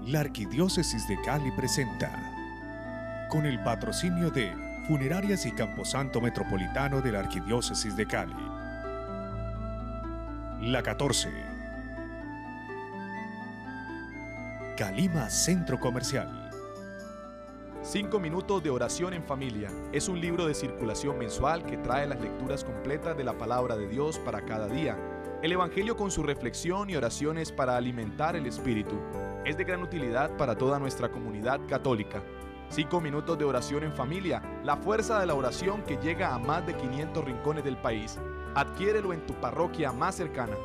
La Arquidiócesis de Cali presenta, con el patrocinio de Funerarias y Camposanto Metropolitano de la Arquidiócesis de Cali, La 14, Calima Centro Comercial. 5 minutos de oración en familia es un libro de circulación mensual que trae las lecturas completas de la palabra de Dios para cada día, el Evangelio con su reflexión y oraciones para alimentar el espíritu. Es de gran utilidad para toda nuestra comunidad católica. 5 minutos de oración en familia, la fuerza de la oración que llega a más de 500 rincones del país. Adquiérelo en tu parroquia más cercana.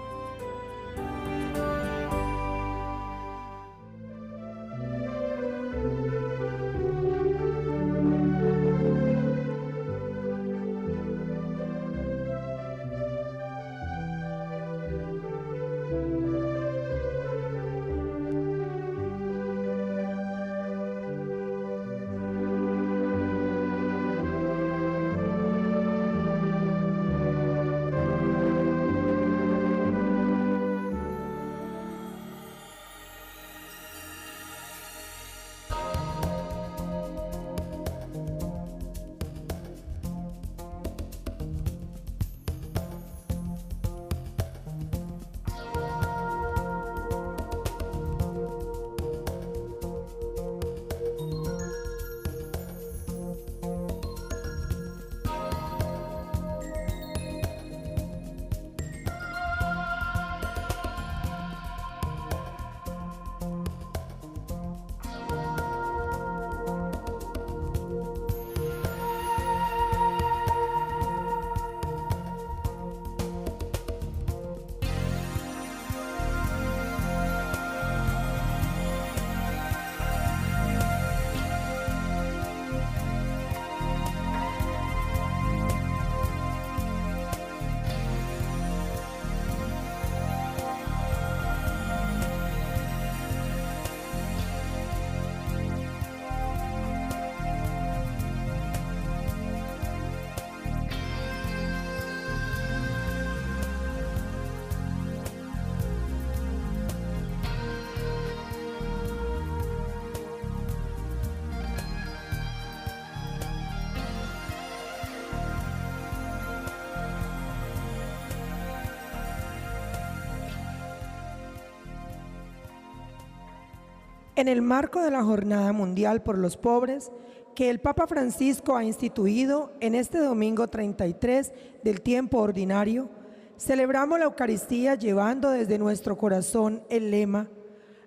En el marco de la Jornada Mundial por los Pobres, que el Papa Francisco ha instituido en este domingo 33 del tiempo ordinario, celebramos la Eucaristía llevando desde nuestro corazón el lema: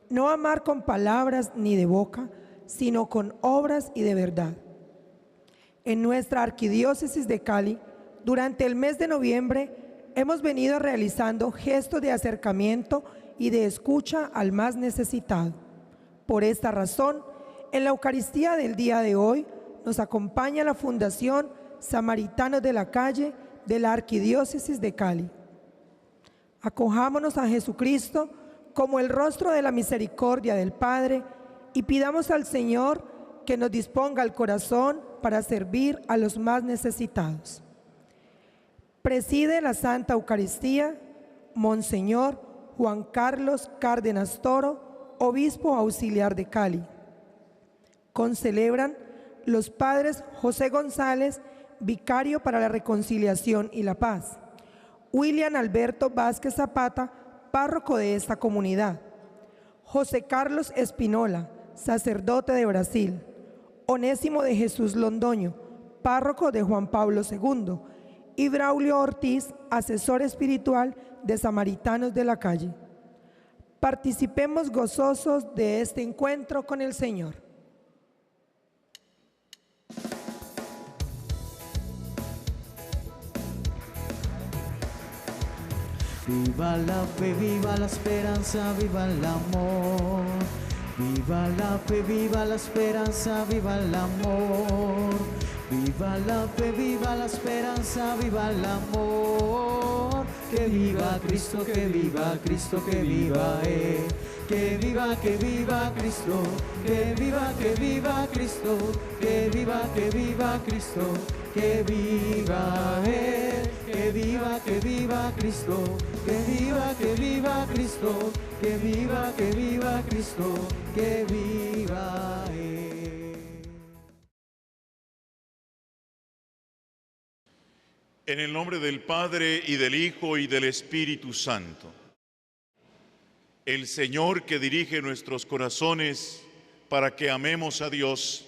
no amar con palabras ni de boca, sino con obras y de verdad. En nuestra Arquidiócesis de Cali, durante el mes de noviembre, hemos venido realizando gestos de acercamiento y de escucha al más necesitado. Por esta razón, en la Eucaristía del día de hoy nos acompaña la Fundación Samaritanos de la Calle de la Arquidiócesis de Cali. Acojámonos a Jesucristo como el rostro de la misericordia del Padre y pidamos al Señor que nos disponga el corazón para servir a los más necesitados. Preside la Santa Eucaristía Monseñor Juan Carlos Cárdenas Toro, Obispo Auxiliar de Cali. Concelebran los padres José González, Vicario para la Reconciliación y la Paz; William Alberto Vázquez Zapata, párroco de esta comunidad; José Carlos Espinola, sacerdote de Brasil; Onésimo de Jesús Londoño, párroco de Juan Pablo II; y Braulio Ortiz, asesor espiritual de Samaritanos de la Calle. Participemos gozosos de este encuentro con el Señor. Viva la fe, viva la esperanza, viva el amor. Viva la fe, viva la esperanza, viva el amor. Viva la fe, viva la esperanza, viva el amor. Que viva Cristo, que viva Cristo, que viva que viva Cristo, que viva Cristo, que viva Cristo, que viva Él, que viva Cristo, que viva Cristo, que viva Cristo, que viva Él. En el nombre del Padre, y del Hijo, y del Espíritu Santo. El Señor que dirige nuestros corazones para que amemos a Dios,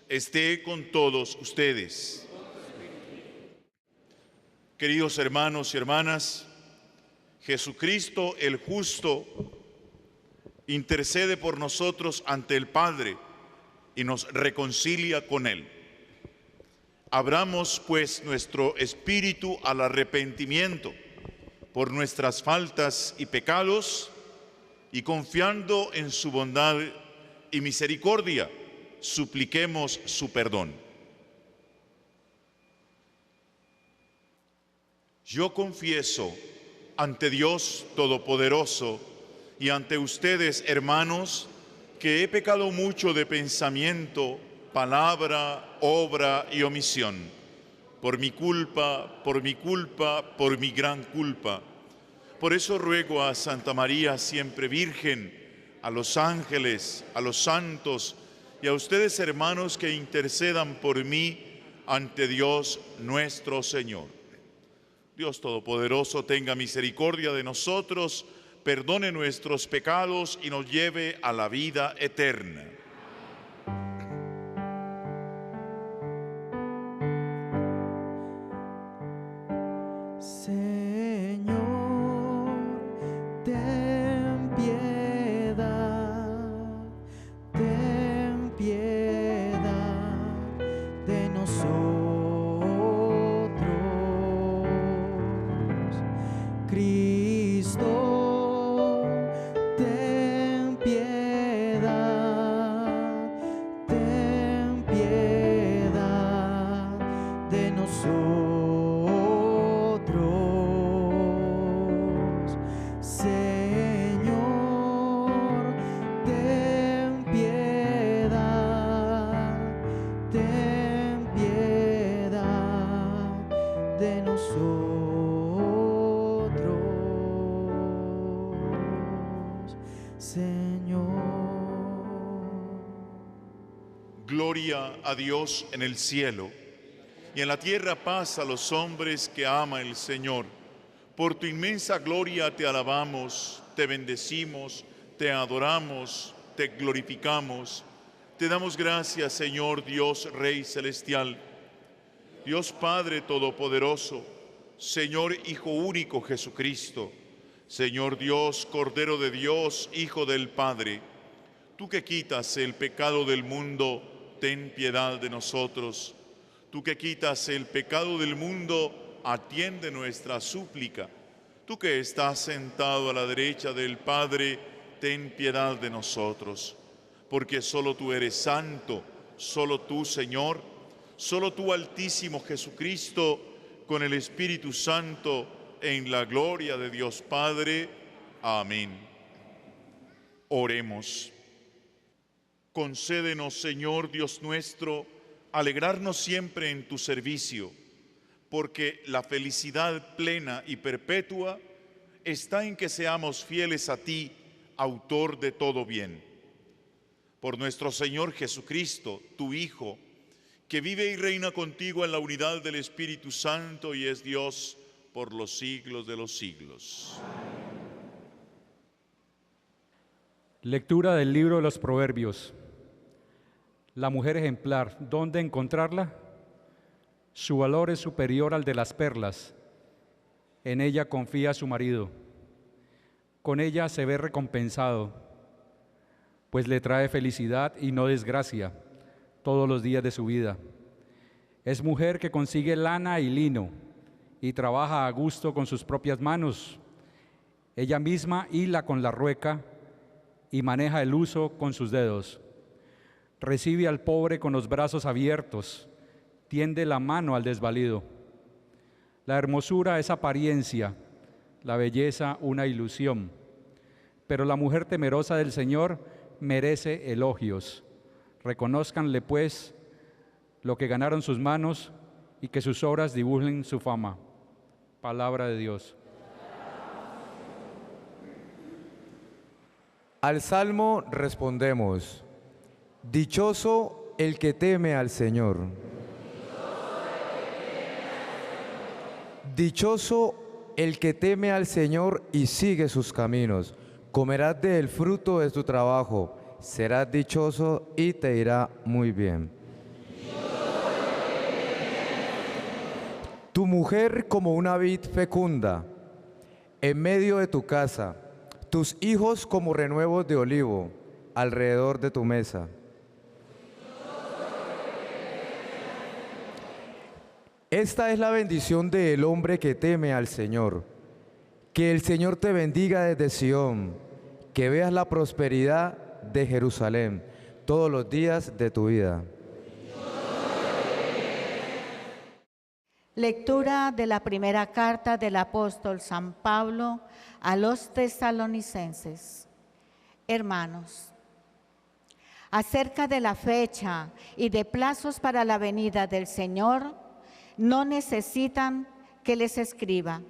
esté con todos ustedes. Queridos hermanos y hermanas, Jesucristo el justo intercede por nosotros ante el Padre y nos reconcilia con Él. Abramos pues nuestro espíritu al arrepentimiento por nuestras faltas y pecados, y confiando en su bondad y misericordia, supliquemos su perdón. Yo confieso ante Dios Todopoderoso y ante ustedes, hermanos, que he pecado mucho de pensamiento, palabra, obra y omisión, por mi culpa, por mi gran culpa. Por eso ruego a Santa María, siempre Virgen, a los ángeles, a los santos y a ustedes, hermanos, que intercedan por mí ante Dios nuestro Señor. Dios Todopoderoso tenga misericordia de nosotros, perdone nuestros pecados y nos lleve a la vida eterna. Gloria a Dios en el cielo, y en la tierra paz a los hombres que ama el Señor. Por tu inmensa gloria te alabamos, te bendecimos, te adoramos, te glorificamos. Te damos gracias, Señor Dios Rey Celestial, Dios Padre Todopoderoso, Señor Hijo único Jesucristo, Señor Dios, Cordero de Dios, Hijo del Padre. Tú que quitas el pecado del mundo, ten piedad de nosotros. Tú que quitas el pecado del mundo, atiende nuestra súplica. Tú que estás sentado a la derecha del Padre, ten piedad de nosotros. Porque solo tú eres santo, solo tú, Señor, solo tú, Altísimo Jesucristo, con el Espíritu Santo, en la gloria de Dios Padre. Amén. Oremos. Concédenos, Señor Dios nuestro, alegrarnos siempre en tu servicio, porque la felicidad plena y perpetua está en que seamos fieles a ti, autor de todo bien. Por nuestro Señor Jesucristo, tu Hijo, que vive y reina contigo en la unidad del Espíritu Santo y es Dios por los siglos de los siglos. Lectura del libro de los Proverbios. La mujer ejemplar, ¿dónde encontrarla? Su valor es superior al de las perlas. En ella confía su marido. Con ella se ve recompensado, pues le trae felicidad y no desgracia todos los días de su vida. Es mujer que consigue lana y lino y trabaja a gusto con sus propias manos. Ella misma hila con la rueca y maneja el uso con sus dedos. Recibe al pobre con los brazos abiertos, tiende la mano al desvalido. La hermosura es apariencia, la belleza una ilusión. Pero la mujer temerosa del Señor merece elogios. Reconózcanle, pues, lo que ganaron sus manos y que sus obras divulguen su fama. Palabra de Dios. Al Salmo respondemos: dichoso el que teme al Señor. Dichoso el que teme al Señor y sigue sus caminos. Comerás del fruto de tu trabajo, serás dichoso y te irá muy bien. Tu mujer como una vid fecunda en medio de tu casa, tus hijos como renuevos de olivo alrededor de tu mesa. Esta es la bendición del hombre que teme al Señor. Que el Señor te bendiga desde Sión, que veas la prosperidad de Jerusalén todos los días de tu vida. Lectura de la primera carta del apóstol San Pablo a los tesalonicenses. Hermanos, acerca de la fecha y de plazos para la venida del Señor, no necesitan que les escriba.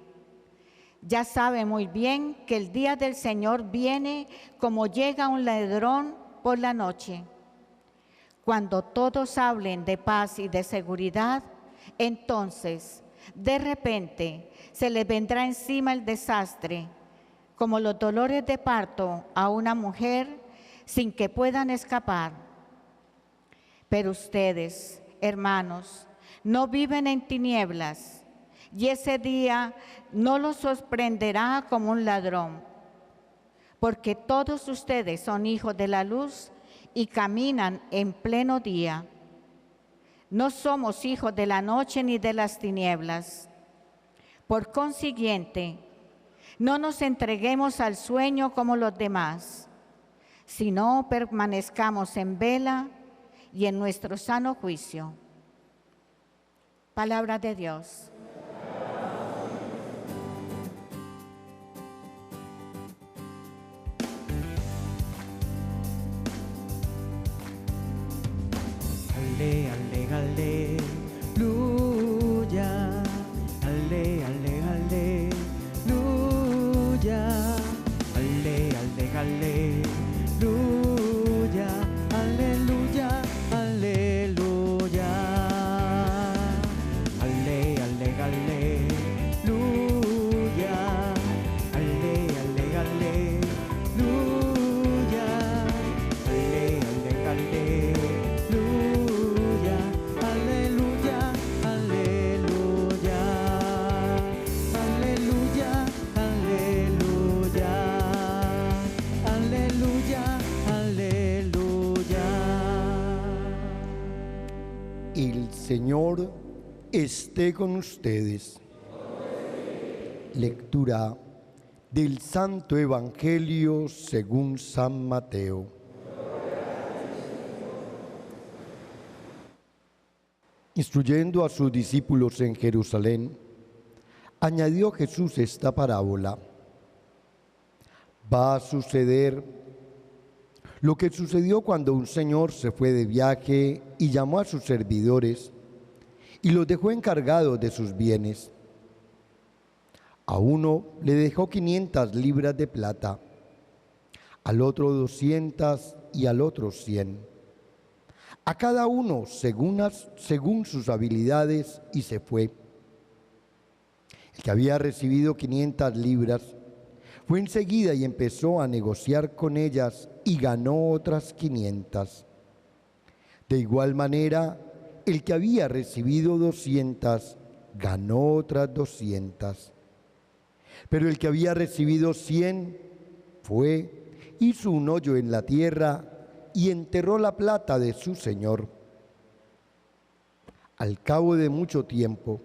Ya saben muy bien que el día del Señor viene como llega un ladrón por la noche. Cuando todos hablen de paz y de seguridad, entonces, de repente, se les vendrá encima el desastre, como los dolores de parto a una mujer sin que puedan escapar. Pero ustedes, hermanos, no viven en tinieblas, y ese día no los sorprenderá como un ladrón, porque todos ustedes son hijos de la luz y caminan en pleno día. No somos hijos de la noche ni de las tinieblas. Por consiguiente, no nos entreguemos al sueño como los demás, sino permanezcamos en vela y en nuestro sano juicio. Palabra de Dios. Ale, ale, aleluya. Ale, ale, aleluya. Ale, ale, aleluya. Aleluya, aleluya. Ale, ale, aleluya. Ale, ale, aleluya. Ale, ale, aleluya. Aleluya, aleluya. Aleluya, aleluya. Aleluya, aleluya. El Señor esté con ustedes. Lectura del Santo Evangelio según San Mateo. Instruyendo a sus discípulos en Jerusalén, añadió Jesús esta parábola. Va a suceder lo que sucedió cuando un señor se fue de viaje y llamó a sus servidores y los dejó encargados de sus bienes. A uno le dejó 500 libras de plata, al otro 200 y al otro 100. A cada uno según sus habilidades, y se fue. El que había recibido 500 libras fue enseguida y empezó a negociar con ellas y ganó otras 500. De igual manera, el que había recibido 200 ganó otras 200. Pero el que había recibido 100 fue, hizo un hoyo en la tierra y enterró la plata de su señor. Al cabo de mucho tiempo,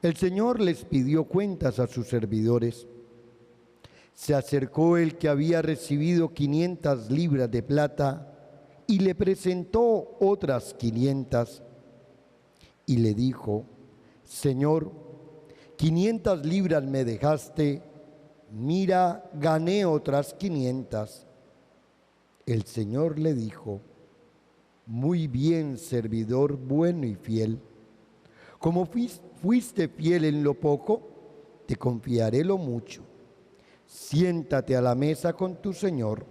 el Señor les pidió cuentas a sus servidores. Se acercó el que había recibido 500 libras de plata y le presentó otras 500. Y le dijo: Señor, 500 libras me dejaste, mira, gané otras 500. El Señor le dijo: muy bien, servidor bueno y fiel. Como fuiste fiel en lo poco, te confiaré lo mucho. Siéntate a la mesa con tu Señor.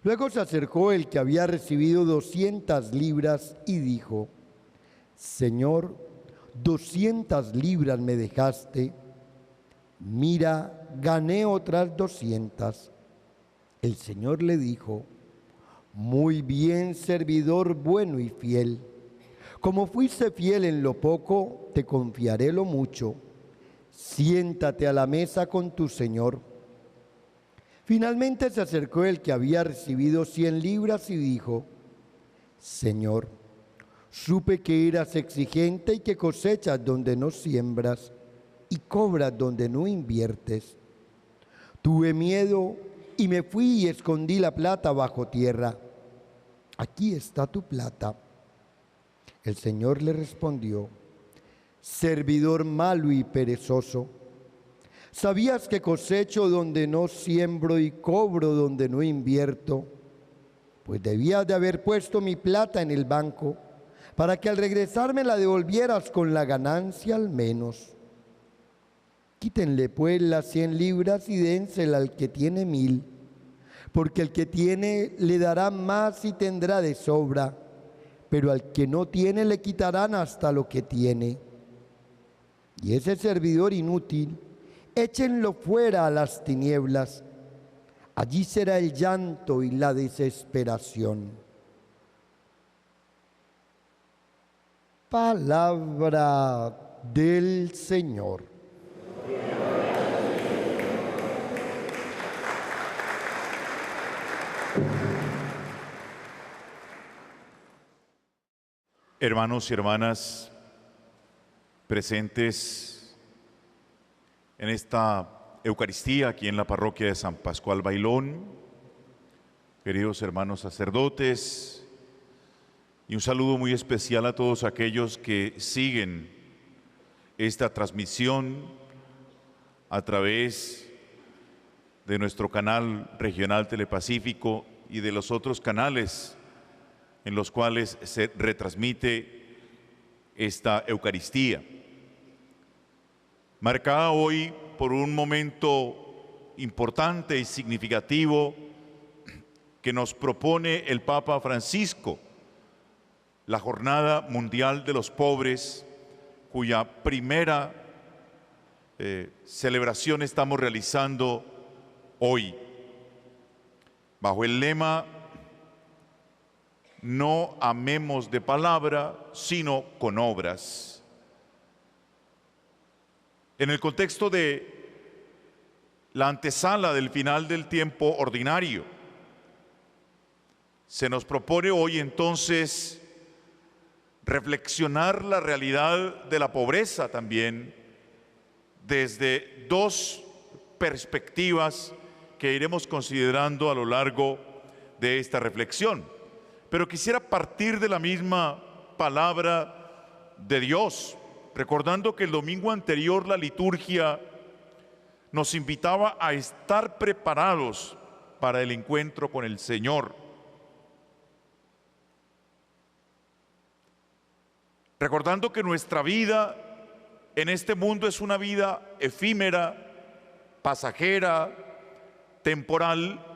Luego se acercó el que había recibido 200 libras y dijo: Señor, 200 libras me dejaste. Mira, gané otras 200. El Señor le dijo: muy bien, servidor bueno y fiel. Como fuiste fiel en lo poco, te confiaré lo mucho. Siéntate a la mesa con tu Señor. Finalmente se acercó el que había recibido 100 libras y dijo: Señor, supe que eras exigente y que cosechas donde no siembras y cobras donde no inviertes. Tuve miedo y me fui y escondí la plata bajo tierra. Aquí está tu plata. El Señor le respondió: servidor malo y perezoso, ¿sabías que cosecho donde no siembro y cobro donde no invierto? Pues debías de haber puesto mi plata en el banco, para que al regresar me la devolvieras con la ganancia al menos. Quítenle pues las 100 libras y dénsela al que tiene 1000, porque el que tiene le dará más y tendrá de sobra, pero al que no tiene le quitarán hasta lo que tiene. Y ese servidor inútil, échenlo fuera a las tinieblas. Allí será el llanto y la desesperación. Palabra del Señor. Hermanos y hermanas presentes en esta Eucaristía aquí en la parroquia de San Pascual Bailón, queridos hermanos sacerdotes, y un saludo muy especial a todos aquellos que siguen esta transmisión a través de nuestro canal regional Telepacífico y de los otros canales en los cuales se retransmite esta Eucaristía, marcada hoy por un momento importante y significativo que nos propone el Papa Francisco, la Jornada Mundial de los Pobres, cuya primera celebración estamos realizando hoy, bajo el lema: no amemos de palabra, sino con obras. En el contexto de la antesala del final del tiempo ordinario, se nos propone hoy entonces reflexionar la realidad de la pobreza también desde dos perspectivas que iremos considerando a lo largo de esta reflexión. Pero quisiera partir de la misma palabra de Dios, recordando que el domingo anterior la liturgia nos invitaba a estar preparados para el encuentro con el Señor. Recordando que nuestra vida en este mundo es una vida efímera, pasajera, temporal,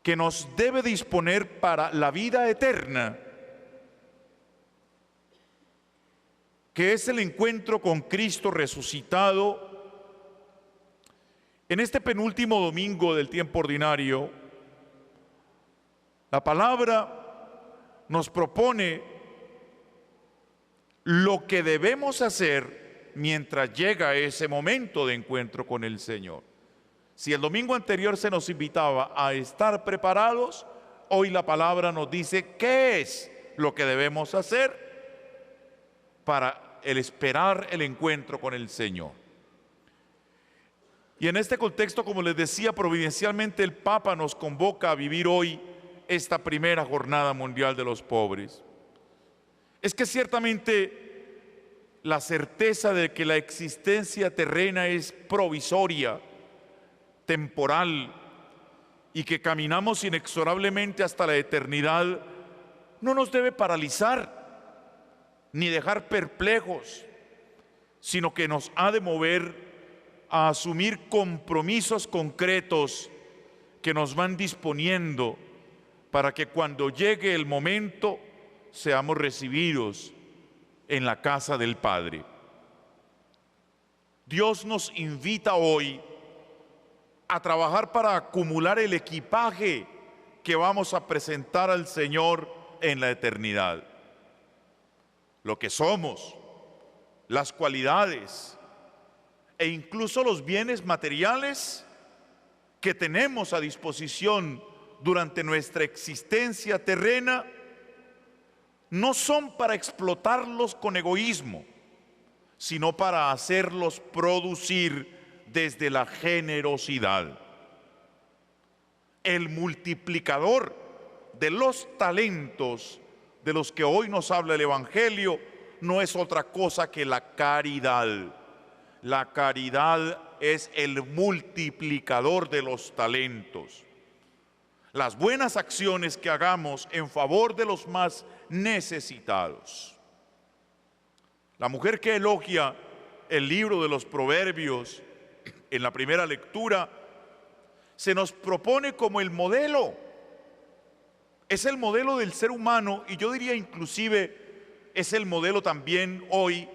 que nos debe disponer para la vida eterna, que es el encuentro con Cristo resucitado. En este penúltimo domingo del tiempo ordinario, la palabra nos propone lo que debemos hacer mientras llega ese momento de encuentro con el Señor. Si el domingo anterior se nos invitaba a estar preparados, hoy la palabra nos dice qué es lo que debemos hacer para esperar el encuentro con el Señor. Y en este contexto, como les decía, providencialmente el Papa nos convoca a vivir hoy esta primera Jornada Mundial de los Pobres. Es que ciertamente la certeza de que la existencia terrena es provisoria, temporal, y que caminamos inexorablemente hasta la eternidad, no nos debe paralizar ni dejar perplejos, sino que nos ha de mover a asumir compromisos concretos que nos van disponiendo para que cuando llegue el momento seamos recibidos en la casa del Padre. Dios nos invita hoy a trabajar para acumular el equipaje que vamos a presentar al Señor en la eternidad. Lo que somos, las cualidades e incluso los bienes materiales que tenemos a disposición durante nuestra existencia terrena no son para explotarlos con egoísmo, sino para hacerlos producir desde la generosidad. El multiplicador de los talentos de los que hoy nos habla el Evangelio no es otra cosa que la caridad. La caridad es el multiplicador de los talentos. Las buenas acciones que hagamos en favor de los más necesitados. La mujer que elogia el libro de los Proverbios en la primera lectura se nos propone como el modelo. Es el modelo del ser humano, y yo diría inclusive es el modelo también hoy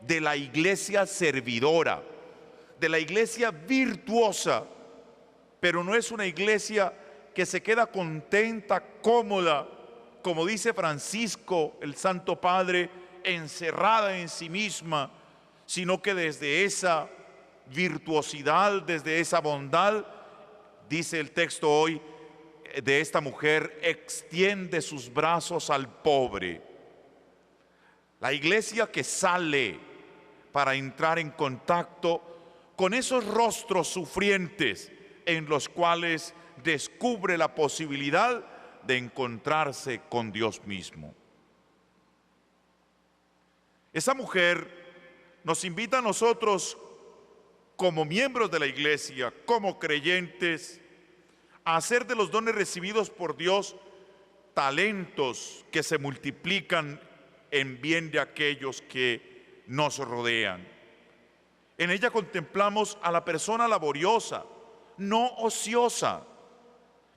de la iglesia servidora, de la iglesia virtuosa, pero no es una iglesia que se queda contenta, cómoda, como dice Francisco, el Santo Padre, encerrada en sí misma, sino que desde esa virtuosidad, desde esa bondad, dice el texto hoy de esta mujer, extiende sus brazos al pobre. La iglesia que sale para entrar en contacto con esos rostros sufrientes en los cuales descubre la posibilidad de encontrarse con Dios mismo. Esa mujer nos invita a nosotros, como miembros de la iglesia, como creyentes, a hacer de los dones recibidos por Dios talentos que se multiplican en bien de aquellos que nos rodean. En ella contemplamos a la persona laboriosa, no ociosa,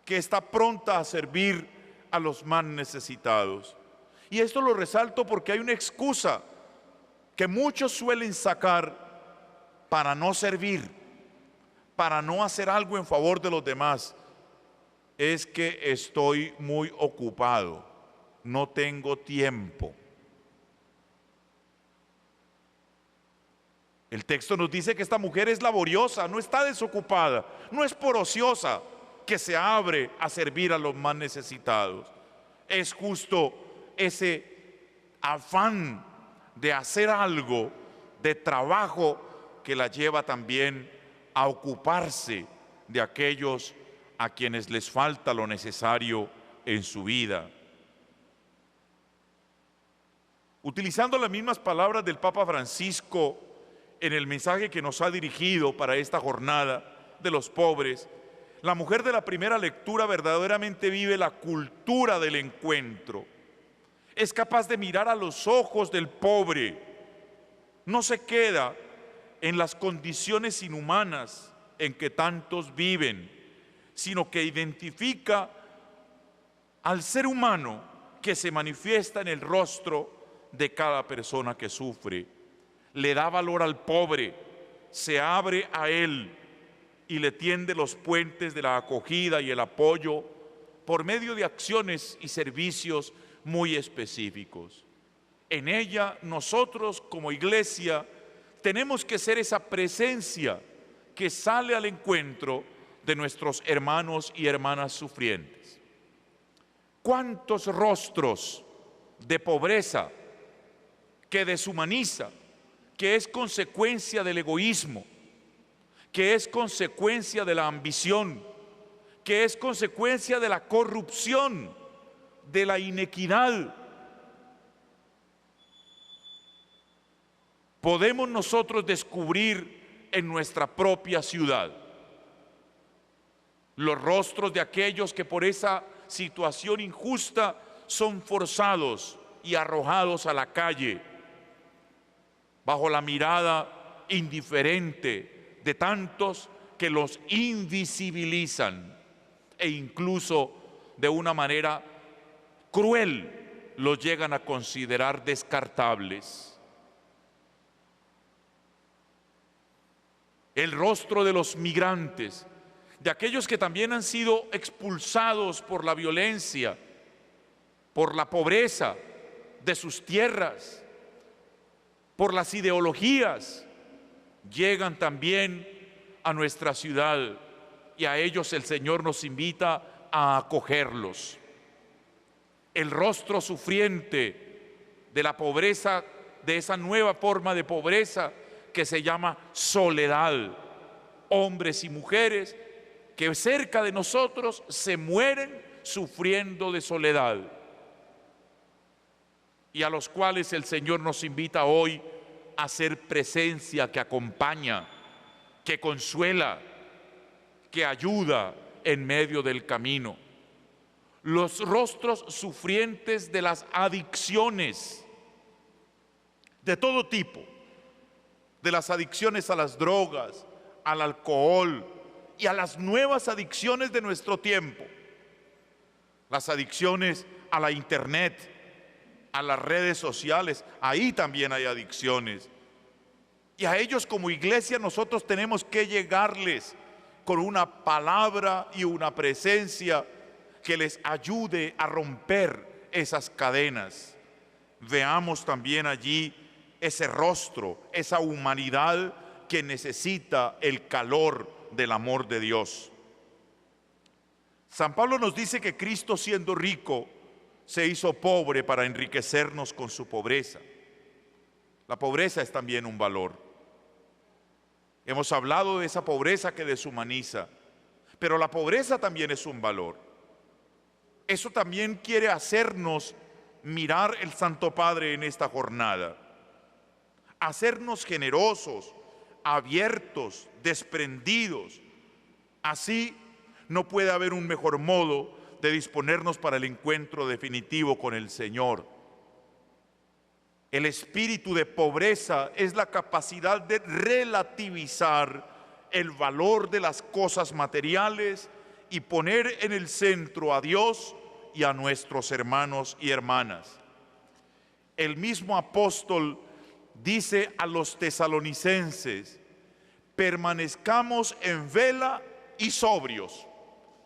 que está pronta a servir a los más necesitados. Y esto lo resalto porque hay una excusa que muchos suelen sacar para no servir, para no hacer algo en favor de los demás. Es que estoy muy ocupado, no tengo tiempo. El texto nos dice que esta mujer es laboriosa, no está desocupada, no es por ociosa que se abre a servir a los más necesitados. Es justo ese afán de hacer algo, de trabajo, que la lleva también a ocuparse de aquellos a quienes les falta lo necesario en su vida. Utilizando las mismas palabras del Papa Francisco en el mensaje que nos ha dirigido para esta jornada de los pobres, la mujer de la primera lectura verdaderamente vive la cultura del encuentro. Es capaz de mirar a los ojos del pobre. No se queda en las condiciones inhumanas en que tantos viven, sino que identifica al ser humano que se manifiesta en el rostro de cada persona que sufre. Le da valor al pobre, se abre a él y le tiende los puentes de la acogida y el apoyo por medio de acciones y servicios muy específicos. En ella nosotros como iglesia tenemos que ser esa presencia que sale al encuentro de nuestros hermanos y hermanas sufrientes. ¿Cuántos rostros de pobreza que deshumaniza, que es consecuencia del egoísmo, que es consecuencia de la ambición, que es consecuencia de la corrupción, de la inequidad? podemos nosotros descubrir en nuestra propia ciudad. Los rostros de aquellos que por esa situación injusta son forzados y arrojados a la calle, bajo la mirada indiferente de tantos que los invisibilizan e incluso de una manera cruel los llegan a considerar descartables. El rostro de los migrantes, de aquellos que también han sido expulsados por la violencia, por la pobreza de sus tierras, por las ideologías, llegan también a nuestra ciudad y a ellos el Señor nos invita a acogerlos. El rostro sufriente de la pobreza, de esa nueva forma de pobreza que se llama soledad, hombres y mujeres que cerca de nosotros se mueren sufriendo de soledad y a los cuales el Señor nos invita hoy a ser presencia que acompaña, que consuela, que ayuda en medio del camino. Los rostros sufrientes de las adicciones de todo tipo, de las adicciones a las drogas, al alcohol y a las nuevas adicciones de nuestro tiempo, las adicciones a la internet, a las redes sociales, ahí también hay adicciones. Y a ellos como iglesia nosotros tenemos que llegarles con una palabra y una presencia que les ayude a romper esas cadenas. Veamos también allí ese rostro, esa humanidad que necesita el calor del amor de Dios. San Pablo nos dice que Cristo, siendo rico, se hizo pobre para enriquecernos con su pobreza. La pobreza es también un valor. Hemos hablado de esa pobreza que deshumaniza, pero la pobreza también es un valor. Eso también quiere hacernos mirar el Santo Padre en esta jornada, hacernos generosos, abiertos, desprendidos. Así no puede haber un mejor modo de disponernos para el encuentro definitivo con el Señor. El espíritu de pobreza es la capacidad de relativizar el valor de las cosas materiales y poner en el centro a Dios y a nuestros hermanos y hermanas. El mismo apóstol dice a los tesalonicenses: permanezcamos en vela y sobrios.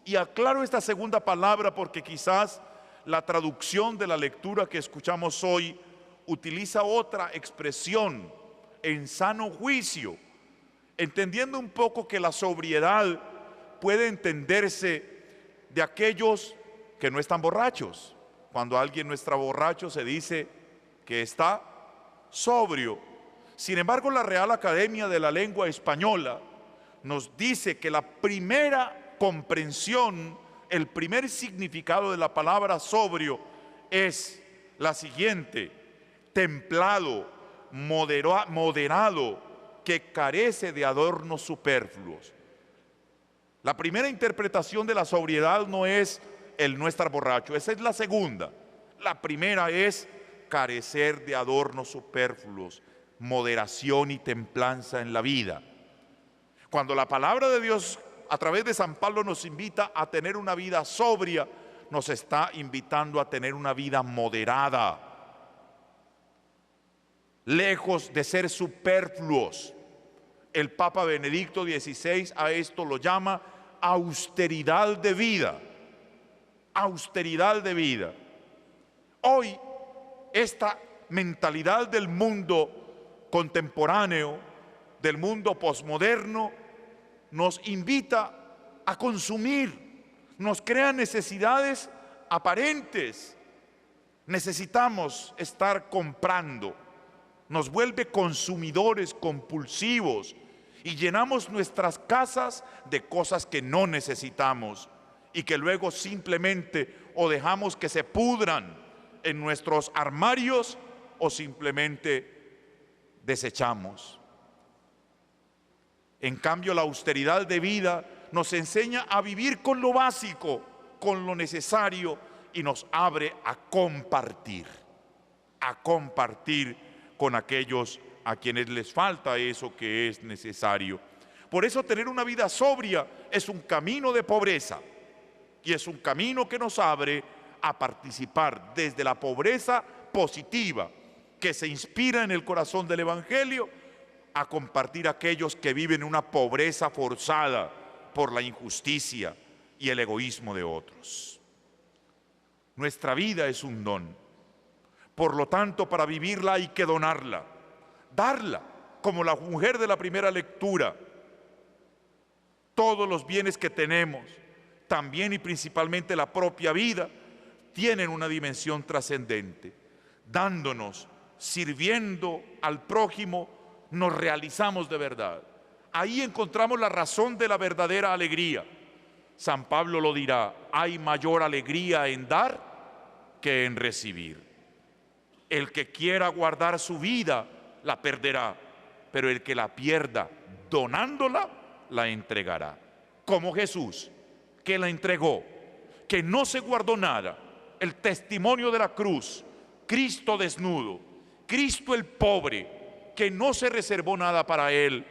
Y aclaro esta segunda palabra porque quizás la traducción de la lectura que escuchamos hoy utiliza otra expresión, en sano juicio, entendiendo un poco que la sobriedad puede entenderse de aquellos que no están borrachos. Cuando alguien no está borracho se dice que está sobrio. Sin embargo, la Real Academia de la Lengua Española nos dice que la primera comprensión, el primer significado de la palabra sobrio es la siguiente: templado, moderado, que carece de adornos superfluos. La primera interpretación de la sobriedad no es el no estar borracho, esa es la segunda. La primera es carecer de adornos superfluos, moderación y templanza en la vida. Cuando la palabra de Dios a través de San Pablo nos invita a tener una vida sobria, nos está invitando a tener una vida moderada, lejos de ser superfluos. El Papa Benedicto XVI a esto lo llama austeridad de vida. Austeridad de vida. Hoy esta mentalidad del mundo contemporáneo, del mundo posmoderno, nos invita a consumir, nos crea necesidades aparentes. Necesitamos estar comprando, nos vuelve consumidores compulsivos y llenamos nuestras casas de cosas que no necesitamos y que luego simplemente o dejamos que se pudran en nuestros armarios o simplemente desechamos. En cambio, la austeridad de vida nos enseña a vivir con lo básico, con lo necesario, y nos abre a compartir con aquellos a quienes les falta eso que es necesario. Por eso tener una vida sobria es un camino de pobreza y es un camino que nos abre a participar desde la pobreza positiva que se inspira en el corazón del Evangelio, a compartir aquellos que viven una pobreza forzada por la injusticia y el egoísmo de otros. Nuestra vida es un don. Por lo tanto, para vivirla hay que donarla, darla, como la mujer de la primera lectura. Todos los bienes que tenemos, también y principalmente la propia vida, tienen una dimensión trascendente. Dándonos, sirviendo al prójimo, nos realizamos de verdad. Ahí encontramos la razón de la verdadera alegría. San Pablo lo dirá: hay mayor alegría en dar que en recibir. El que quiera guardar su vida la perderá, pero el que la pierda donándola la entregará. Como Jesús, que la entregó, que no se guardó nada. El testimonio de la cruz, Cristo desnudo, Cristo el pobre, que no se reservó nada para él,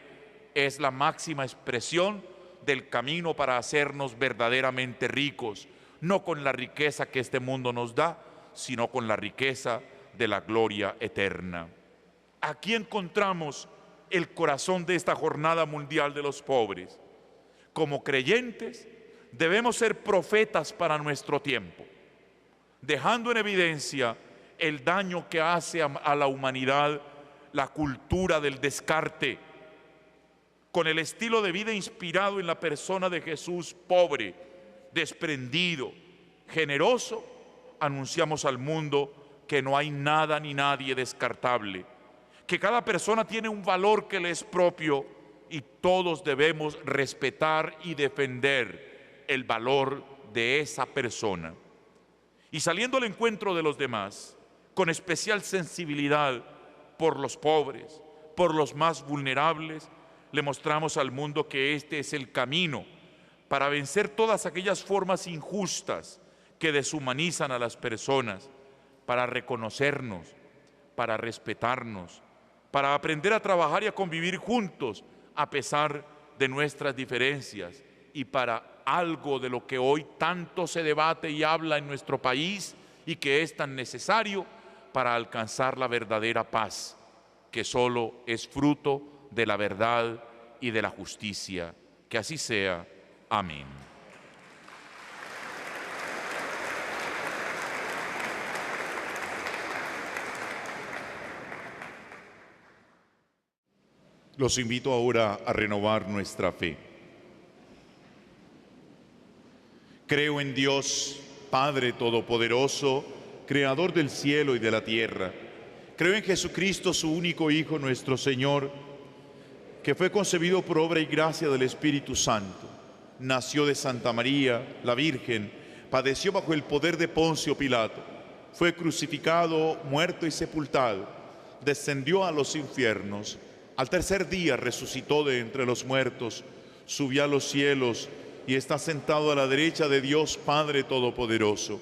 es la máxima expresión del camino para hacernos verdaderamente ricos, no con la riqueza que este mundo nos da, sino con la riqueza de la gloria eterna. Aquí encontramos el corazón de esta Jornada Mundial de los Pobres. Como creyentes debemos ser profetas para nuestro tiempo, dejando en evidencia el daño que hace a la humanidad la cultura del descarte, con el estilo de vida inspirado en la persona de Jesús, pobre, desprendido, generoso. Anunciamos al mundo que no hay nada ni nadie descartable, que cada persona tiene un valor que le es propio y todos debemos respetar y defender el valor de esa persona. Y saliendo al encuentro de los demás, con especial sensibilidad por los pobres, por los más vulnerables, le mostramos al mundo que este es el camino para vencer todas aquellas formas injustas que deshumanizan a las personas, para reconocernos, para respetarnos, para aprender a trabajar y a convivir juntos a pesar de nuestras diferencias, y para algo de lo que hoy tanto se debate y habla en nuestro país y que es tan necesario para alcanzar la verdadera paz, que solo es fruto de la verdad y de la justicia. Que así sea. Amén. Los invito ahora a renovar nuestra fe. Creo en Dios, Padre Todopoderoso, Creador del cielo y de la tierra. Creo en Jesucristo, su único Hijo, nuestro Señor, que fue concebido por obra y gracia del Espíritu Santo. Nació de Santa María, la Virgen, padeció bajo el poder de Poncio Pilato, fue crucificado, muerto y sepultado, descendió a los infiernos, al tercer día resucitó de entre los muertos, subió a los cielos y está sentado a la derecha de Dios Padre Todopoderoso.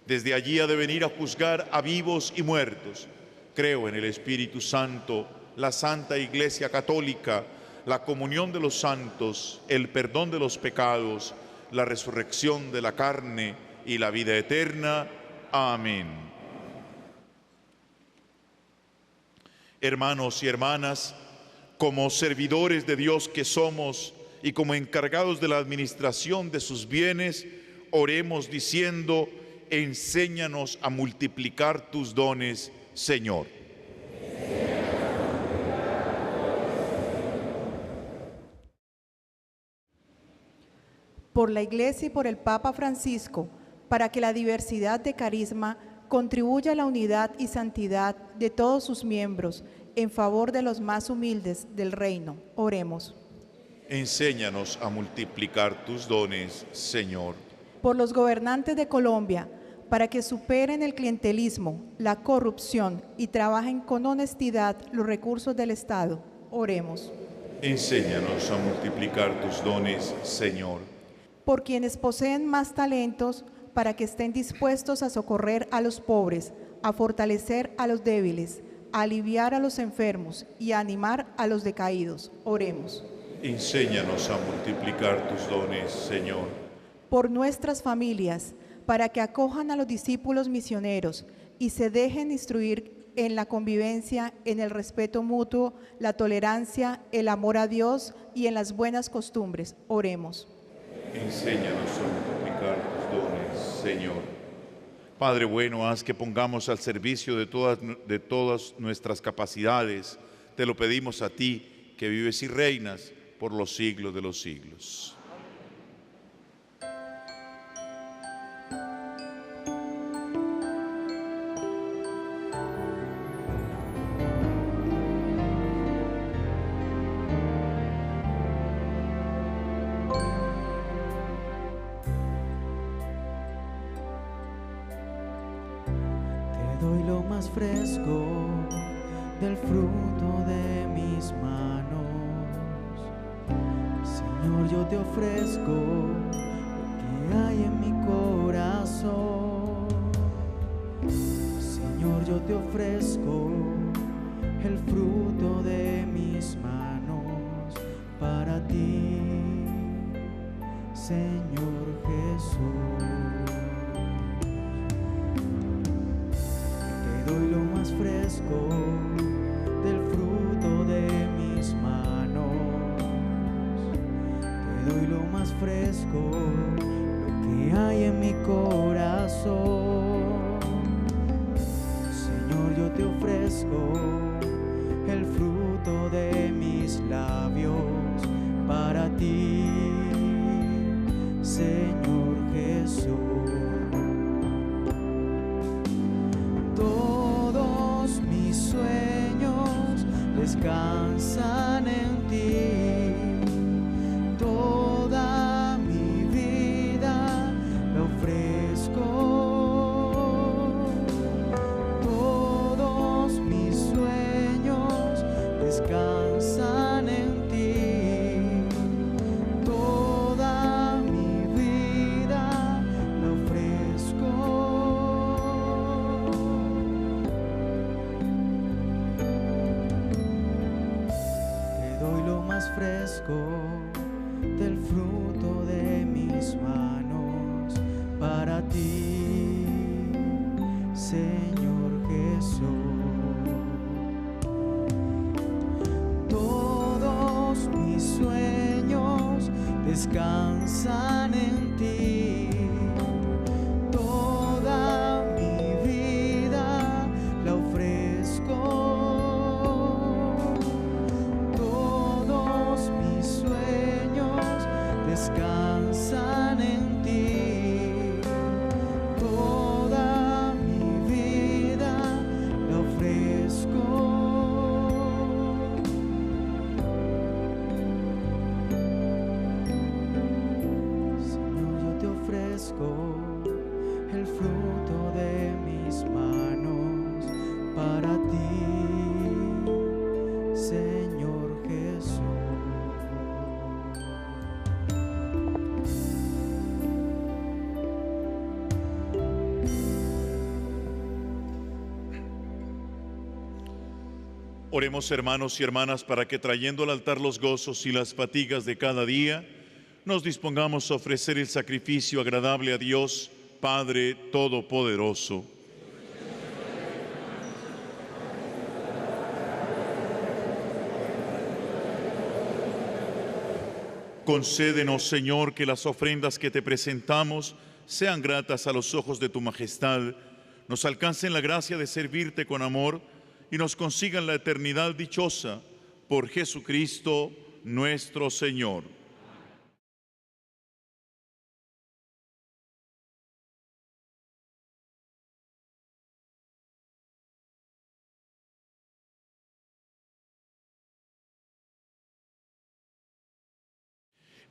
Desde allí ha de venir a juzgar a vivos y muertos. Creo en el Espíritu Santo, la Santa Iglesia Católica, la comunión de los santos, el perdón de los pecados, la resurrección de la carne y la vida eterna. Amén. Hermanos y hermanas, como servidores de Dios que somos y como encargados de la administración de sus bienes, oremos diciendo: enséñanos a multiplicar tus dones, Señor. Por la Iglesia y por el Papa Francisco, para que la diversidad de carisma contribuya a la unidad y santidad de todos sus miembros, en favor de los más humildes del reino. Oremos. Enséñanos a multiplicar tus dones, Señor. Por los gobernantes de Colombia, para que superen el clientelismo, la corrupción y trabajen con honestidad los recursos del Estado. Oremos. Enséñanos a multiplicar tus dones, Señor. Por quienes poseen más talentos, para que estén dispuestos a socorrer a los pobres, a fortalecer a los débiles, a aliviar a los enfermos y a animar a los decaídos. Oremos. Enséñanos a multiplicar tus dones, Señor. Por nuestras familias, para que acojan a los discípulos misioneros y se dejen instruir en la convivencia, en el respeto mutuo, la tolerancia, el amor a Dios y en las buenas costumbres. Oremos. Enséñanos a multiplicar tus dones, Señor. Padre bueno, haz que pongamos al servicio de todas nuestras capacidades. Te lo pedimos a ti, que vives y reinas por los siglos de los siglos. Doy lo más fresco del fruto de mis manos. Señor, yo te ofrezco lo que hay en mi corazón. Señor, yo te ofrezco el fruto de mis manos para ti, Señor Jesús. Doy lo más fresco del fruto de mis manos. Te doy lo más fresco, lo que hay en mi corazón. Señor, yo te ofrezco el fruto de mis labios para ti, Señor Jesús. Todos mis sueños descansan en ti, toda mi vida la ofrezco. Todos mis sueños descansan en ti, toda mi vida la ofrezco. Fresco del fruto de mis manos para ti, Señor Jesús. Todos mis sueños descansan en ti, toda mi vida la ofrezco. Descansan en ti, toda mi vida la ofrezco. Señor, yo te ofrezco el fruto de mis manos para ti, Señor Jesús. Oremos, hermanos y hermanas, para que trayendo al altar los gozos y las fatigas de cada día, nos dispongamos a ofrecer el sacrificio agradable a Dios, Padre Todopoderoso. Concédenos, Señor, que las ofrendas que te presentamos sean gratas a los ojos de tu majestad, nos alcancen la gracia de servirte con amor y nos consigan la eternidad dichosa por Jesucristo nuestro Señor.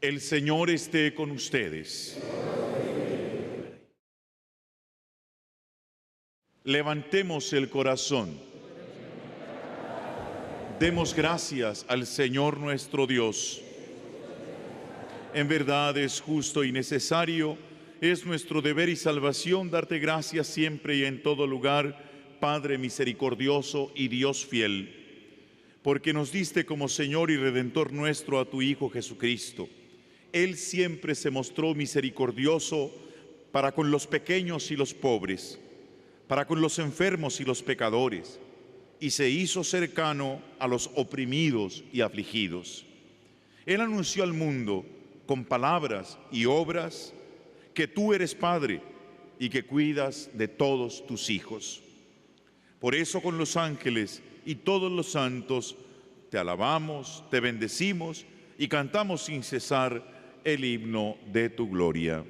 El Señor esté con ustedes. Levantemos el corazón. Demos gracias al Señor nuestro Dios. En verdad es justo y necesario, es nuestro deber y salvación darte gracias siempre y en todo lugar, Padre misericordioso y Dios fiel, porque nos diste como Señor y Redentor nuestro a tu Hijo Jesucristo. Él siempre se mostró misericordioso para con los pequeños y los pobres, para con los enfermos y los pecadores, y se hizo cercano a los oprimidos y afligidos. Él anunció al mundo con palabras y obras que tú eres Padre y que cuidas de todos tus hijos. Por eso con los ángeles y todos los santos te alabamos, te bendecimos y cantamos sin cesar el himno de tu gloria.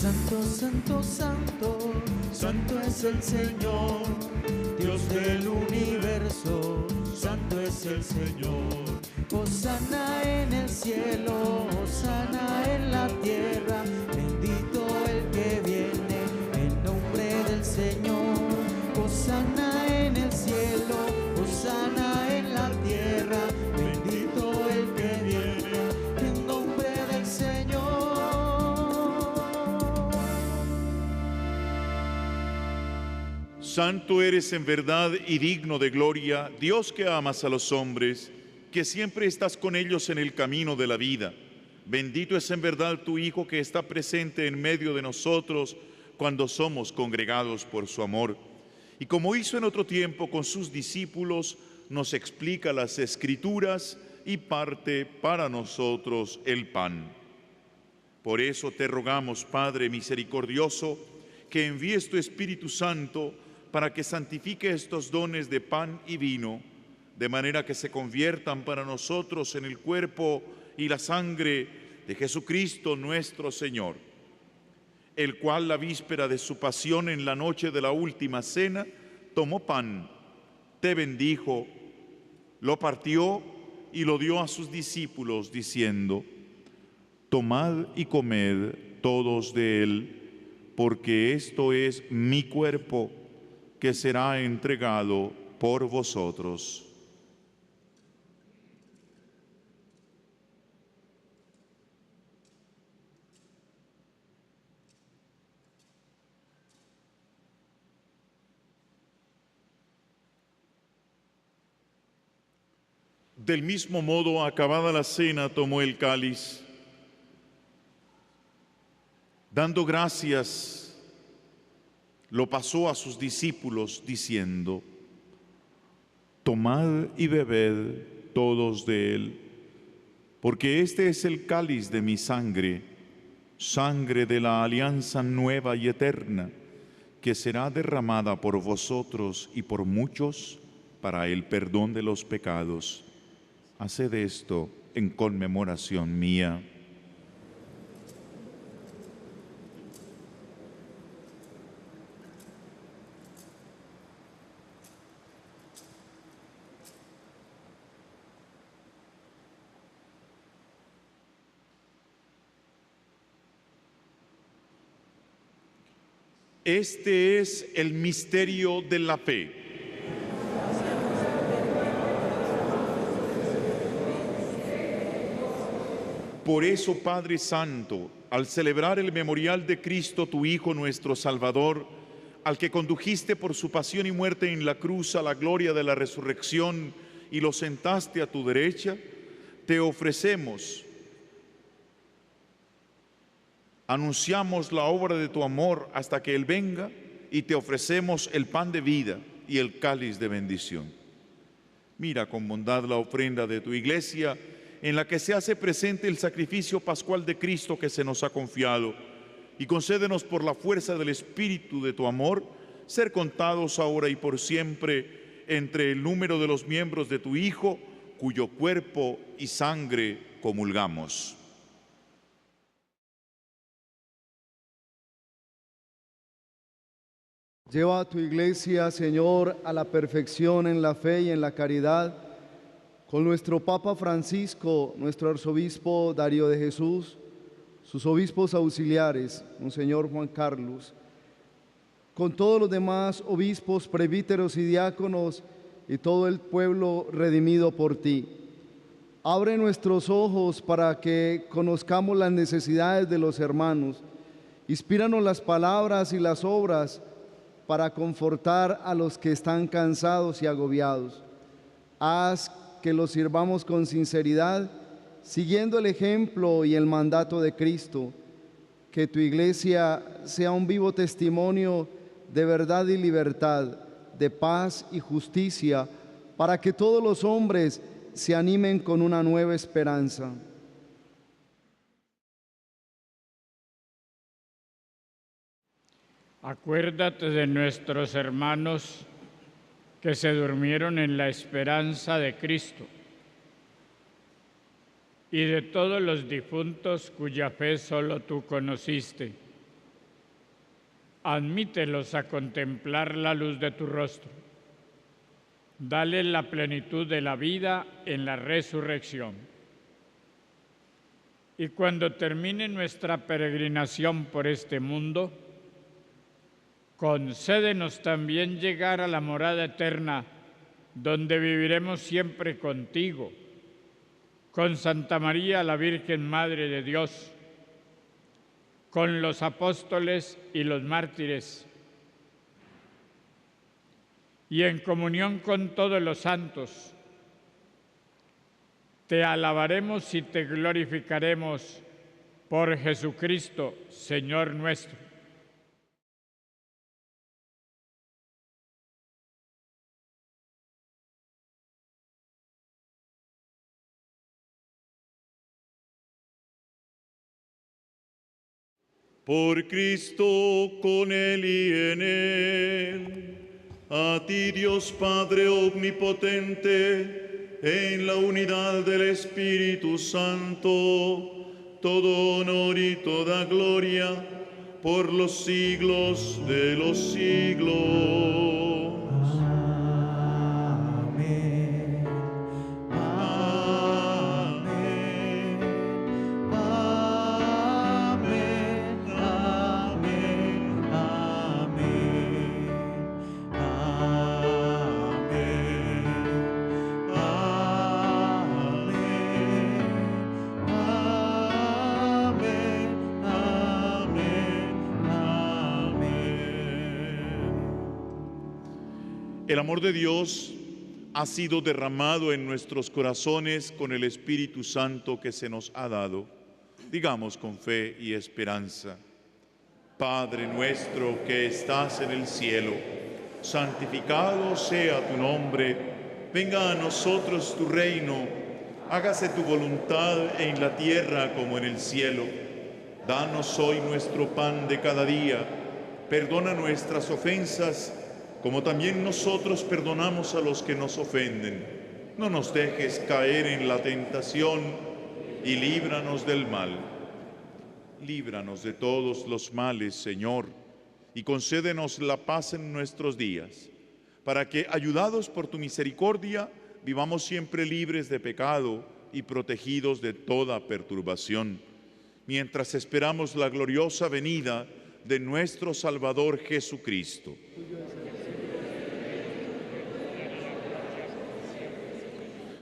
Santo, santo, santo, santo es el Señor, Dios del universo, santo es el Señor. Hosana en el cielo, hosana en la tierra, bendito el que viene en nombre del Señor. Hosana en el cielo, hosana en la tierra, bendito el que viene en nombre del Señor. Santo eres en verdad y digno de gloria, Dios que amas a los hombres, que siempre estás con ellos en el camino de la vida. Bendito es en verdad tu Hijo que está presente en medio de nosotros cuando somos congregados por su amor. Y como hizo en otro tiempo con sus discípulos, nos explica las Escrituras y parte para nosotros el pan. Por eso te rogamos, Padre misericordioso, que envíes tu Espíritu Santo para que santifique estos dones de pan y vino, de manera que se conviertan para nosotros en el cuerpo y la sangre de Jesucristo nuestro Señor, el cual la víspera de su pasión en la noche de la última cena, tomó pan, te bendijo, lo partió y lo dio a sus discípulos, diciendo: tomad y comed todos de él, porque esto es mi cuerpo, que será entregado por vosotros. Del mismo modo, acabada la cena, tomó el cáliz, dando gracias, lo pasó a sus discípulos, diciendo: tomad y bebed todos de él, porque este es el cáliz de mi sangre, sangre de la alianza nueva y eterna, que será derramada por vosotros y por muchos para el perdón de los pecados. Haced esto en conmemoración mía. Este es el misterio de la fe. Por eso, Padre Santo, al celebrar el memorial de Cristo, tu Hijo nuestro Salvador, al que condujiste por su pasión y muerte en la cruz a la gloria de la resurrección y lo sentaste a tu derecha, te ofrecemos. Anunciamos la obra de tu amor hasta que Él venga y te ofrecemos el pan de vida y el cáliz de bendición. Mira con bondad la ofrenda de tu iglesia, en la que se hace presente el sacrificio pascual de Cristo que se nos ha confiado, y concédenos por la fuerza del Espíritu de tu amor, ser contados ahora y por siempre entre el número de los miembros de tu Hijo, cuyo cuerpo y sangre comulgamos. Lleva a tu iglesia, Señor, a la perfección en la fe y en la caridad, con nuestro Papa Francisco, nuestro Arzobispo Darío de Jesús, sus obispos auxiliares, Monseñor Juan Carlos, con todos los demás obispos, presbíteros y diáconos y todo el pueblo redimido por ti. Abre nuestros ojos para que conozcamos las necesidades de los hermanos. Inspíranos las palabras y las obras para confortar a los que están cansados y agobiados. Haz que los sirvamos con sinceridad, siguiendo el ejemplo y el mandato de Cristo. Que tu iglesia sea un vivo testimonio de verdad y libertad, de paz y justicia, para que todos los hombres se animen con una nueva esperanza. Acuérdate de nuestros hermanos que se durmieron en la esperanza de Cristo y de todos los difuntos cuya fe solo tú conociste. Admítelos a contemplar la luz de tu rostro. Dale la plenitud de la vida en la resurrección. Y cuando termine nuestra peregrinación por este mundo, concédenos también llegar a la morada eterna, donde viviremos siempre contigo, con Santa María, la Virgen Madre de Dios, con los apóstoles y los mártires, y en comunión con todos los santos. Te alabaremos y te glorificaremos por Jesucristo, Señor nuestro. Por Cristo, con Él y en Él, a ti Dios Padre omnipotente, en la unidad del Espíritu Santo, todo honor y toda gloria, por los siglos de los siglos. El amor de Dios ha sido derramado en nuestros corazones con el Espíritu Santo que se nos ha dado. Digamos con fe y esperanza: Padre nuestro que estás en el cielo, santificado sea tu nombre. Venga a nosotros tu reino. Hágase tu voluntad en la tierra como en el cielo. Danos hoy nuestro pan de cada día. Perdona nuestras ofensas, como también nosotros perdonamos a los que nos ofenden. No nos dejes caer en la tentación y líbranos del mal. Líbranos de todos los males, Señor, y concédenos la paz en nuestros días, para que, ayudados por tu misericordia, vivamos siempre libres de pecado y protegidos de toda perturbación, mientras esperamos la gloriosa venida de nuestro Salvador Jesucristo.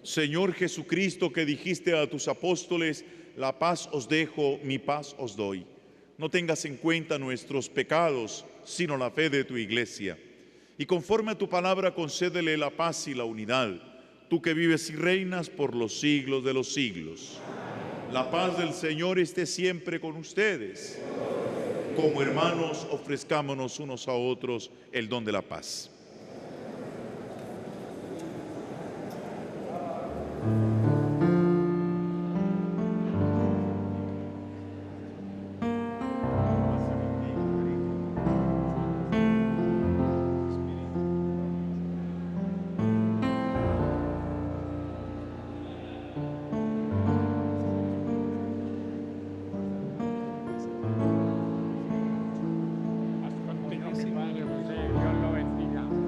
Señor Jesucristo, que dijiste a tus apóstoles: la paz os dejo, mi paz os doy. No tengas en cuenta nuestros pecados, sino la fe de tu iglesia. Y conforme a tu palabra, concédele la paz y la unidad, tú que vives y reinas por los siglos de los siglos. La paz del Señor esté siempre con ustedes. Como hermanos, ofrezcámonos unos a otros el don de la paz. Dios lo bendiga.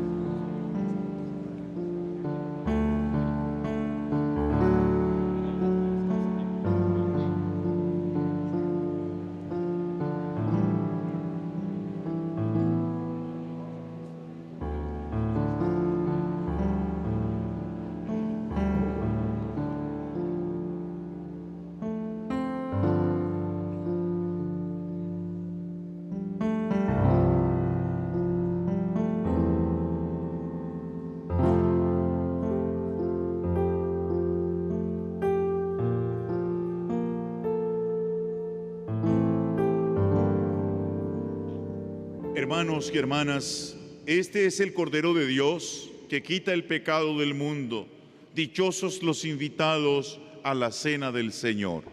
Hermanos y hermanas, este es el Cordero de Dios que quita el pecado del mundo. Dichosos los invitados a la cena del Señor.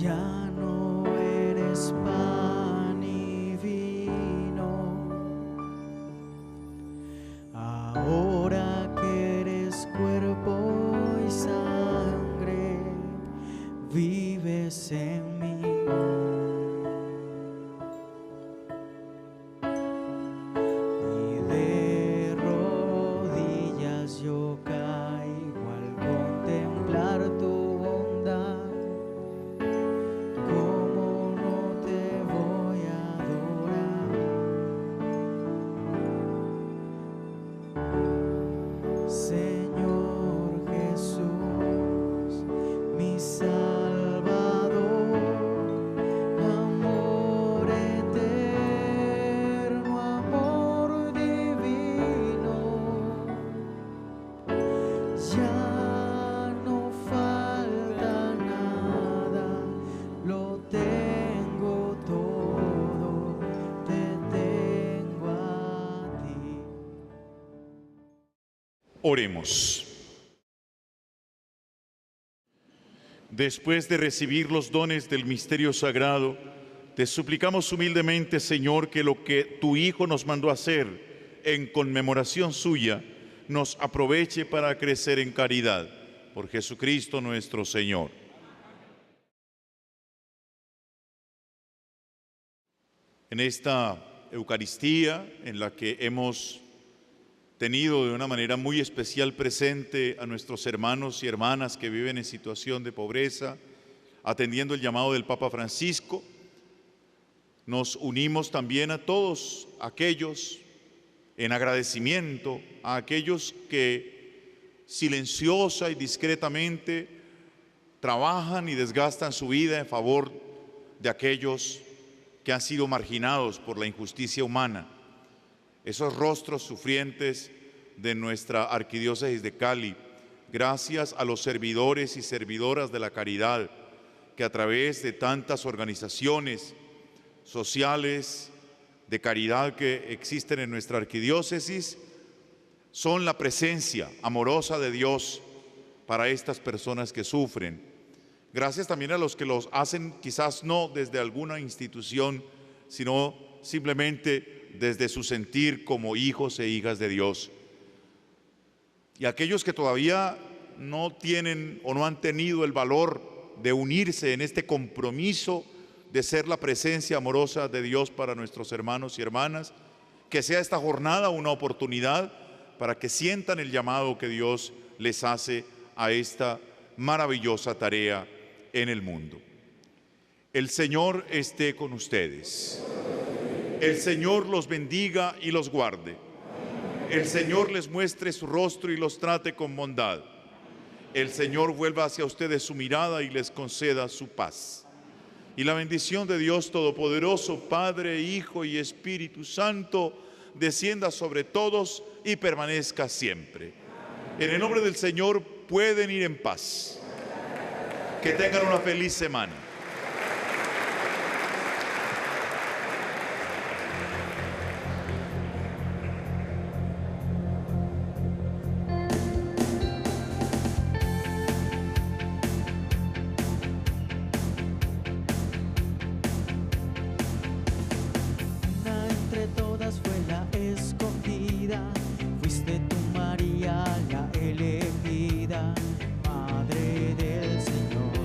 Ya no eres pan y vino, ahora que eres cuerpo y sangre, vives en mí. Y de rodillas yo caigo al contemplar tu bondad. ¿Cómo no te voy a adorar? Señor Jesús, mi Salvador, amor eterno, amor divino, ya no falta nada, lo tengo todo, te tengo a ti. Oremos. Después de recibir los dones del misterio sagrado, te suplicamos humildemente, Señor, que lo que tu Hijo nos mandó hacer en conmemoración suya nos aproveche para crecer en caridad. Por Jesucristo nuestro Señor. En esta Eucaristía en la que hemos tenido de una manera muy especial presente a nuestros hermanos y hermanas que viven en situación de pobreza, atendiendo el llamado del Papa Francisco, nos unimos también a todos aquellos en agradecimiento, a aquellos que silenciosa y discretamente trabajan y desgastan su vida en favor de aquellos que han sido marginados por la injusticia humana. Esos rostros sufrientes de nuestra arquidiócesis de Cali, gracias a los servidores y servidoras de la caridad, que a través de tantas organizaciones sociales de caridad que existen en nuestra arquidiócesis, son la presencia amorosa de Dios para estas personas que sufren. Gracias también a los que los hacen quizás no desde alguna institución, sino simplemente desde su sentir como hijos e hijas de Dios. Y aquellos que todavía no tienen o no han tenido el valor de unirse en este compromiso de ser la presencia amorosa de Dios para nuestros hermanos y hermanas, que sea esta jornada una oportunidad para que sientan el llamado que Dios les hace a esta maravillosa tarea en el mundo. El Señor esté con ustedes. El Señor los bendiga y los guarde. El Señor les muestre su rostro y los trate con bondad. El Señor vuelva hacia ustedes su mirada y les conceda su paz. Y la bendición de Dios Todopoderoso, Padre, Hijo y Espíritu Santo, descienda sobre todos y permanezca siempre. En el nombre del Señor pueden ir en paz. Que tengan una feliz semana. Entre todas fue la escogida, fuiste tú María la elegida, Madre del Señor.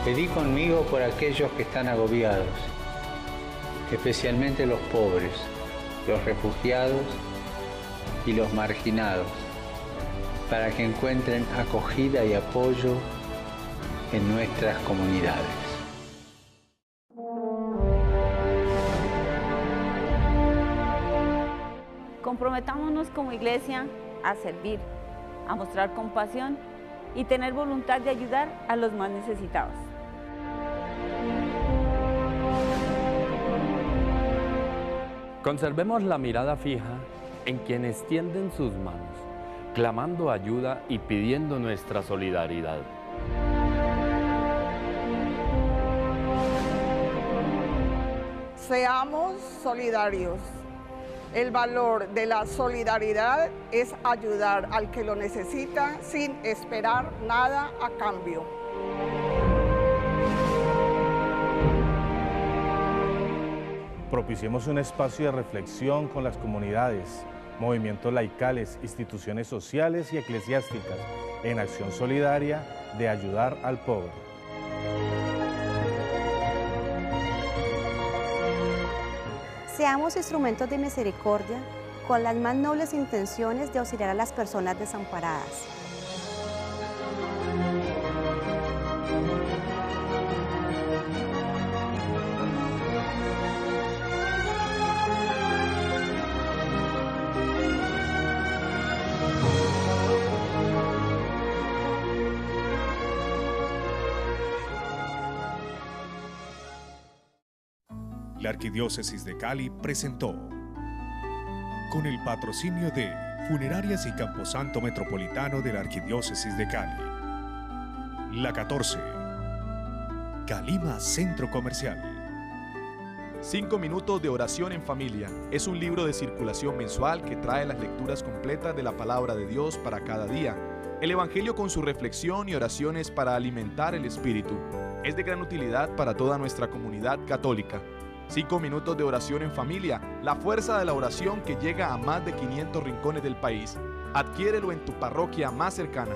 Pedí conmigo por aquellos que están agobiados, especialmente los pobres, los refugiados y los marginados, para que encuentren acogida y apoyo en nuestras comunidades. Comprometámonos como iglesia a servir, a mostrar compasión y tener voluntad de ayudar a los más necesitados. Conservemos la mirada fija en quienes tienden sus manos, clamando ayuda y pidiendo nuestra solidaridad. Seamos solidarios. El valor de la solidaridad es ayudar al que lo necesita sin esperar nada a cambio. Propiciemos un espacio de reflexión con las comunidades, movimientos laicales, instituciones sociales y eclesiásticas en acción solidaria de ayudar al pobre. Seamos instrumentos de misericordia con las más nobles intenciones de auxiliar a las personas desamparadas. La Arquidiócesis de Cali presentó, con el patrocinio de Funerarias y Camposanto Metropolitano de la Arquidiócesis de Cali, La 14, Calima Centro Comercial. 5 minutos de oración en familia es un libro de circulación mensual que trae las lecturas completas de la palabra de Dios para cada día. El Evangelio con su reflexión y oraciones para alimentar el espíritu. Es de gran utilidad para toda nuestra comunidad católica. 5 minutos de oración en familia, la fuerza de la oración que llega a más de 500 rincones del país. Adquiérelo en tu parroquia más cercana.